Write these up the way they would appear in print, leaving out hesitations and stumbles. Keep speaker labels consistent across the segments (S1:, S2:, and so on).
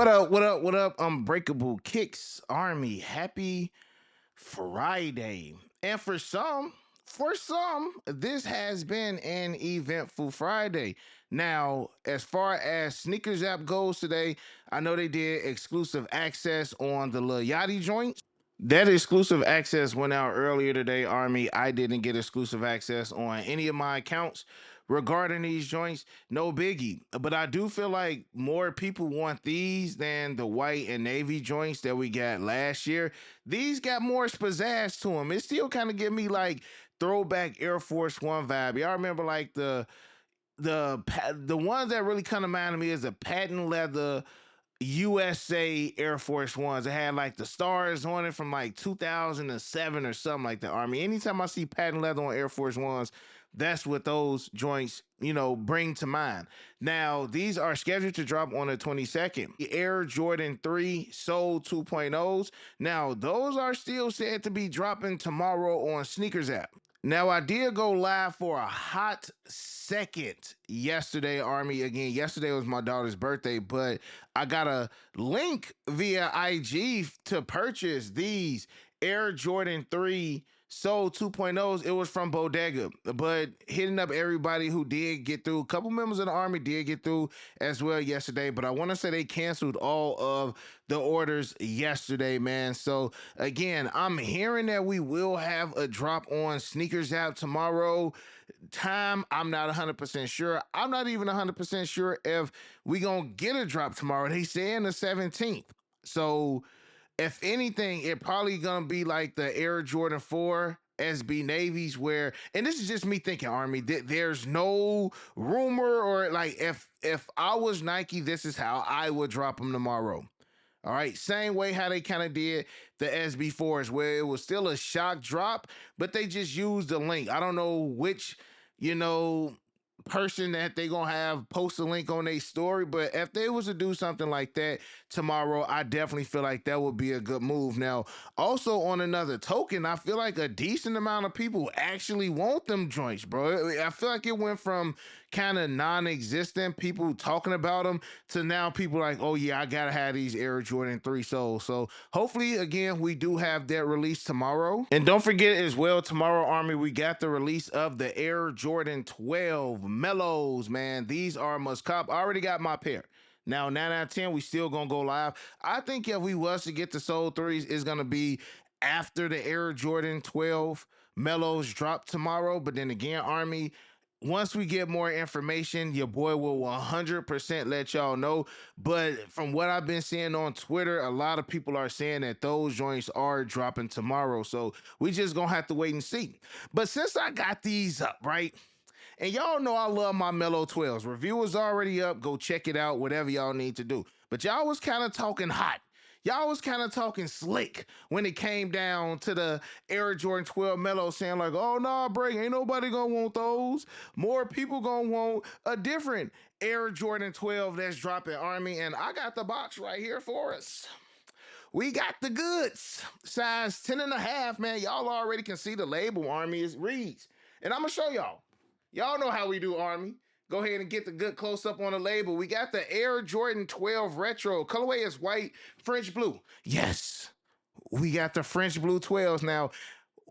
S1: What up? What up? What up? Unbreakable Kicks Army. Happy Friday. And for some, this has been an eventful Friday. Now, as far as Sneakers app goes today, I know they did exclusive access on the Lil Yachty joints. That exclusive access went out earlier today, Army. I didn't get exclusive access on any of my accounts regarding these joints. No biggie. But I do feel like more people want these than the white and navy joints that we got last year. These got more pizzazz to them. It still kind of give me like throwback Air Force One vibe. Y'all remember like the ones that really kind of reminded me is the patent leather USA Air Force Ones. It had like the stars on it from like 2007 or something like that. Army. Anytime I see patent leather on Air Force Ones, that's what those joints, bring to mind. Now, these are scheduled to drop on the 22nd. The Air Jordan 3 Soul 2.0s. Now, those are still said to be dropping tomorrow on Sneakers app. Now, I did go live for a hot second yesterday, Army. Again, yesterday was my daughter's birthday, but I got a link via IG to purchase these Air Jordan 3 Soul 2.0s. It was from Bodega, but hitting up everybody who did get through. A couple members of the Army did get through as well yesterday, but I want to say they canceled all of the orders yesterday, man. So again, I'm hearing that we will have a drop on Sneakers app tomorrow. Time, I'm not 100% sure. I'm not even 100% sure if we gonna get a drop tomorrow. They say in the 17th. So if anything, it probably gonna be like the Air Jordan 4 SB Navies, where, and this is just me thinking, Army, there's no rumor, or like if I was Nike, this is how I would drop them tomorrow. All right, same way how they kind of did the SB4s, where it was still a shock drop, but they just used the link. I don't know which, you know, person that they gonna have post a link on their story, but if they was to do something like that tomorrow, I definitely feel like that would be a good move. Now, also on another token, I feel like a decent amount of people actually want them joints, bro. I feel like it went from kind of non-existent people talking about them to now people like, oh yeah, I gotta have these Air Jordan 3 Souls. So hopefully, again, we do have that release tomorrow. And don't forget as well, tomorrow, Army, we got the release of the Air Jordan 12 Mellows, man. These are must cop. I already got my pair. Now, 9 out of 10, we still gonna go live. I think if we was to get the Soul 3s, it's gonna be after the Air Jordan 12 Mellows drop tomorrow. But then again, Army, once we get more information, your boy will 100% let y'all know. But from what I've been seeing on Twitter, a lot of people are saying that those joints are dropping tomorrow. So we just gonna have to wait and see. But since I got these up, right? And y'all know I love my Mellow 12s. Review is already up. Go check it out, whatever y'all need to do. But y'all was kind of talking hot. Y'all was kind of talking slick when it came down to the Air Jordan 12 Mellow, saying like, oh, nah, break, ain't nobody gonna want those. More people gonna want a different Air Jordan 12 that's dropping, Army. And I got the box right here for us. We got the goods. Size 10 and a half, man. Y'all already can see the label, Army. It reads. And I'm gonna show y'all. Y'all know how we do, Army. Go ahead and get the good close up on the label. We got the Air Jordan 12 Retro. Colorway is white, French blue. Yes, we got the French blue 12s. Now,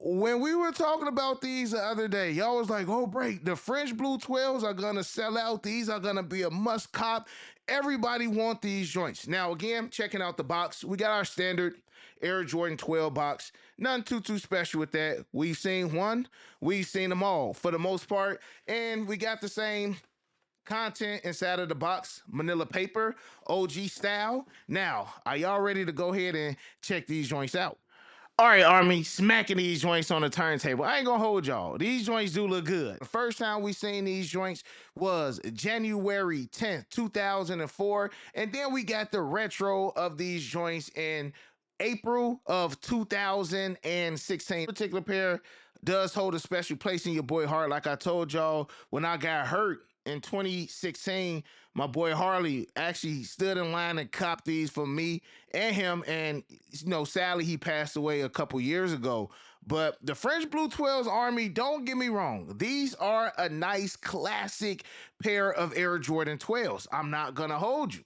S1: when we were talking about these the other day, y'all was like, oh, break, the French blue 12s are gonna sell out. These are gonna be a must cop. Everybody want these joints. Now, again, checking out the box, we got our standard Air Jordan 12 box. Nothing too special with that. We've seen one, we've seen them all for the most part, and we got the same content inside of the box, manila paper, OG style. Now, are y'all ready to go ahead and check these joints out? All right, Army, smacking these joints on the turntable. I ain't gonna hold y'all. These joints do look good. The first time we seen these joints was January 10th, 2004. And then we got the retro of these joints in April of 2016. This particular pair does hold a special place in your boy heart. Like I told y'all, when I got hurt in 2016, my boy Harley actually stood in line and copped these for me and him. And, sadly, he passed away a couple years ago. But the French Blue 12s, Army, don't get me wrong. These are a nice classic pair of Air Jordan 12s. I'm not going to hold you.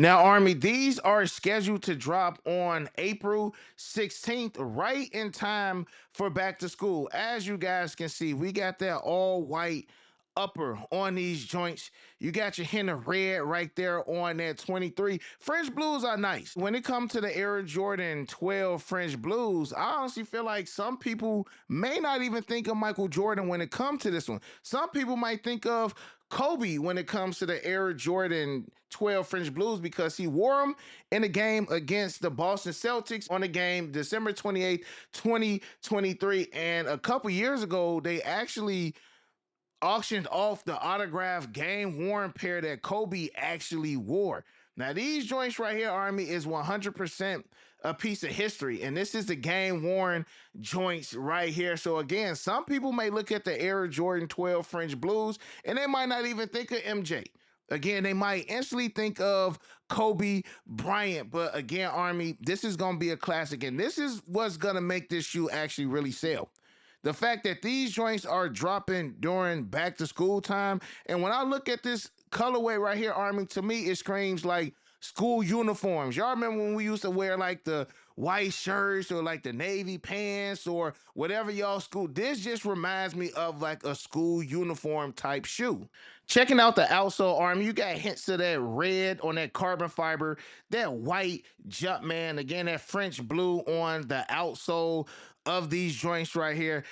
S1: Now, Army, these are scheduled to drop on April 16th, right in time for back to school. As you guys can see, we got that all white upper on these joints. You got your hint of red right there on that 23. French blues are nice. When it comes to the Air Jordan 12 French blues, I honestly feel like some people may not even think of Michael Jordan when it comes to this one. Some people might think of Kobe when it comes to the Air Jordan 12 French Blues because he wore them in a game against the Boston Celtics on the game December 28th, 2023. And a couple years ago, they actually auctioned off the autographed game worn pair that Kobe actually wore. Now, these joints right here, Army, is 100% a piece of history. And this is the game worn joints right here. So, again, some people may look at the Air Jordan 12 French Blues and they might not even think of MJ. Again, they might instantly think of Kobe Bryant. But again, Army, this is going to be a classic. And this is what's going to make this shoe actually really sell. The fact that these joints are dropping during back to school time. And when I look at this colorway right here, Army, to me, it screams like school uniforms. Y'all remember when we used to wear like the white shirts or like the navy pants or whatever y'all school? This just reminds me of like a school uniform type shoe. Checking out the outsole, Army, you got hints of that red on that carbon fiber, that white Jumpman, again, that French blue on the outsole of these joints right here.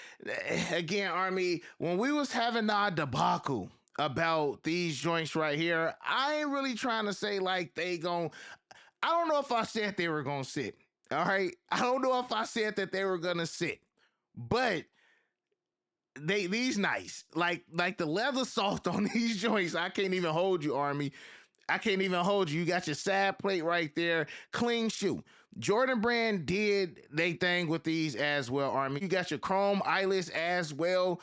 S1: Again, Army, when we was having our debacle about these joints right here, I ain't really trying to say like they gon' I don't know if I said they were gonna sit. All right. I don't know if I said that they were gonna sit, but these nice. Like the leather soft on these joints. I can't even hold you, Army. I can't even hold you. You got your side plate right there. Clean shoe. Jordan Brand did they thing with these as well, Army. You got your chrome eyelets as well.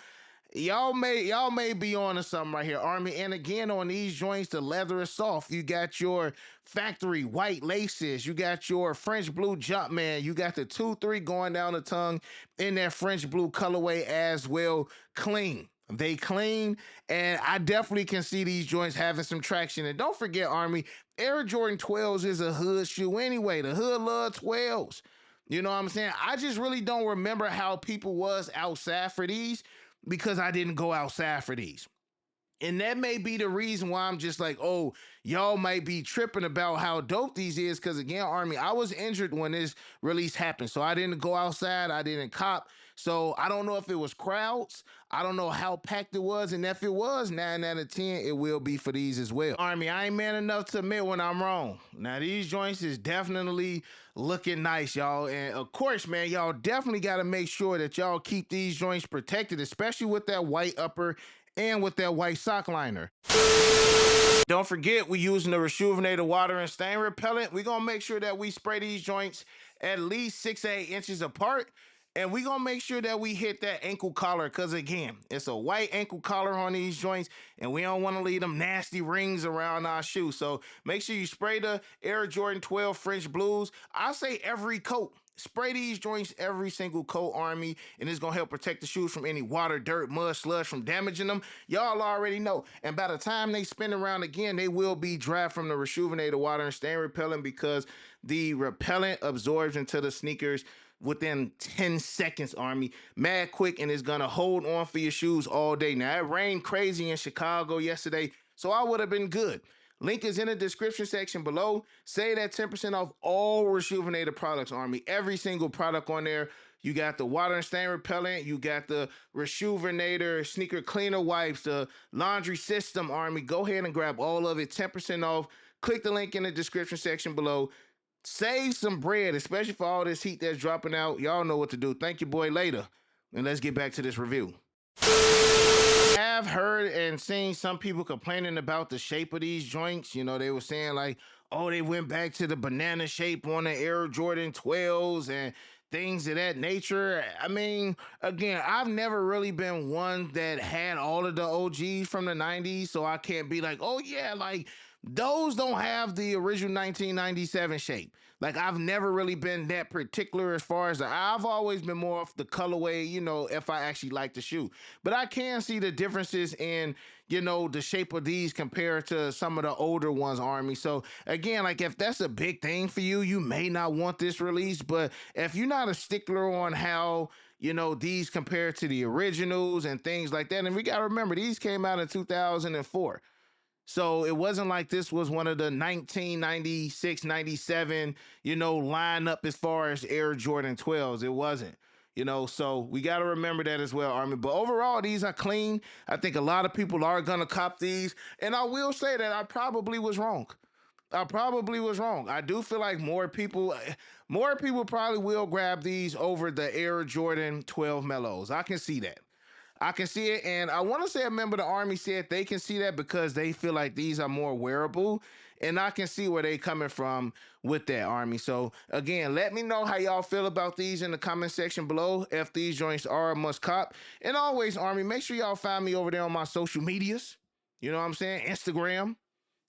S1: Y'all may be on to something right here, Army. And again, on these joints, the leather is soft. You got your factory white laces. You got your French blue Jumpman. You got the 2-3 going down the tongue in that French blue colorway as well. Clean. They clean, and I definitely can see these joints having some traction. And don't forget, Army, Air Jordan 12s is a hood shoe anyway. The hood love 12s. You know what I'm saying? I just really don't remember how people was outside for these because I didn't go outside for these. And that may be the reason why I'm just like, oh, y'all might be tripping about how dope these is. Because again, Army, I was injured when this release happened. So I didn't go outside. I didn't cop. So I don't know if it was crowds. I don't know how packed it was. And if it was 9 out of 10, it will be for these as well. Army, I ain't man enough to admit when I'm wrong. Now, these joints is definitely looking nice, y'all. And of course, man, y'all definitely got to make sure that y'all keep these joints protected, especially with that white upper and with that white sock liner. Don't forget, we're using the Rejuvenator water and stain repellent. We're going to make sure that we spray these joints at least 6 to 8 inches apart. And we're going to make sure that we hit that ankle collar because, again, it's a white ankle collar on these joints, and we don't want to leave them nasty rings around our shoe. So make sure you spray the Air Jordan 12 French Blues. I say every coat. Spray these joints every single coat, Army, and it's going to help protect the shoes from any water, dirt, mud, slush from damaging them. Y'all already know. And by the time they spin around again, they will be dry from the Rejuvenator water and stain repellent because the repellent absorbs into the sneakers within 10 seconds, Army. Mad quick, and it's going to hold on for your shoes all day. Now, it rained crazy in Chicago yesterday, so I would have been good. Link is in the description section below. Save that 10% off all Rejuvenator products, Army. Every single product on there. You got the water and stain repellent. You got the Rejuvenator sneaker cleaner wipes, the laundry system, Army. Go ahead and grab all of it. 10% off. Click the link in the description section below. Save some bread, especially for all this heat that's dropping out. Y'all know what to do. Thank you, boy, later. And let's get back to this review. I've heard and seen some people complaining about the shape of these joints. You know, they were saying like, oh, they went back to the banana shape on the Air Jordan 12s and things of that nature. I mean, again, I've never really been one that had all of the OGs from the 90s, so I can't be like, oh yeah, like those don't have the original 1997 shape. Like I've never really been that particular as far as I've always been more of the colorway, if I actually like the shoe. But I can see the differences in, the shape of these compared to some of the older ones, Army. So again, like if that's a big thing for you, you may not want this release. But if you're not a stickler on how these compare to the originals and things like that, and we got to remember these came out in 2004. So it wasn't like this was one of the 1996, 97, lineup as far as Air Jordan 12s. It wasn't. So we got to remember that as well, Army. But overall, these are clean. I think a lot of people are going to cop these. And I will say that I probably was wrong. I do feel like more people probably will grab these over the Air Jordan 12 Mellows. I can see that. I can see it, and I want to say a member of the Army said they can see that because they feel like these are more wearable, and I can see where they coming from with that, Army. So again, let me know how y'all feel about these in the comment section below. If these joints are a must cop, and always, Army, make sure y'all find me over there on my social medias. You know what I'm saying? Instagram,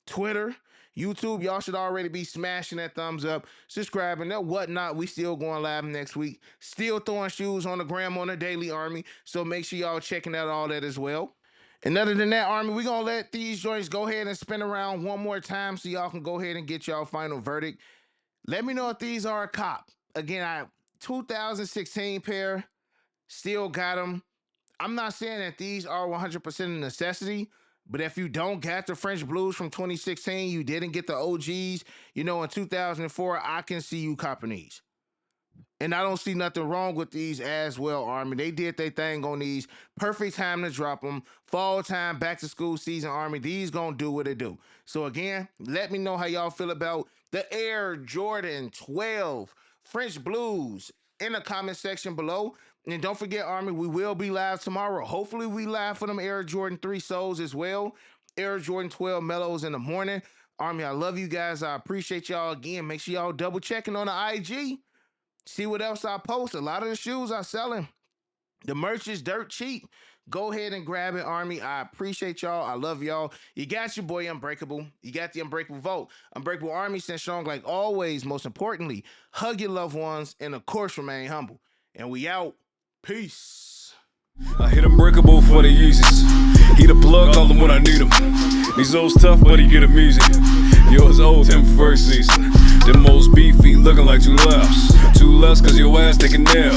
S1: Twitter, YouTube. Y'all should already be smashing that thumbs up, subscribing, that whatnot. We still going live next week. Still throwing shoes on the gram on the daily, Army. So make sure y'all checking out all that as well. And other than that, Army, we're going to let these joints go ahead and spin around one more time so y'all can go ahead and get y'all final verdict. Let me know if these are a cop. Again, 2016 pair, still got them. I'm not saying that these are 100% a necessity, but if you don't get the French Blues from 2016, you didn't get the OGs, in 2004, I can see you copping these. And I don't see nothing wrong with these as well, Army. They did their thing on these. Perfect time to drop them. Fall time, back to school season, Army. These gonna do what they do. So again, let me know how y'all feel about the Air Jordan 12 French Blues in the comment section below. And don't forget, Army, we will be live tomorrow. Hopefully we live for them Air Jordan 3 soles as well. Air Jordan 12 Mellows in the morning. Army, I love you guys. I appreciate y'all again. Make sure y'all double checking on the IG. See what else I post. A lot of the shoes are selling. The merch is dirt cheap. Go ahead and grab it, Army. I appreciate y'all. I love y'all. You got your boy Unbreakable. You got the Unbreakable Vote. Unbreakable Army sent strong like always. Most importantly, hug your loved ones and, of course, remain humble. And we out. Peace.
S2: I hit Unbreakable for the Yeezys. He the plug, call him when I need him. These old's tough, but he get him easy. Yours old, him first season. Them most beefy, looking like two laughs. Two less, cause your ass taking nail.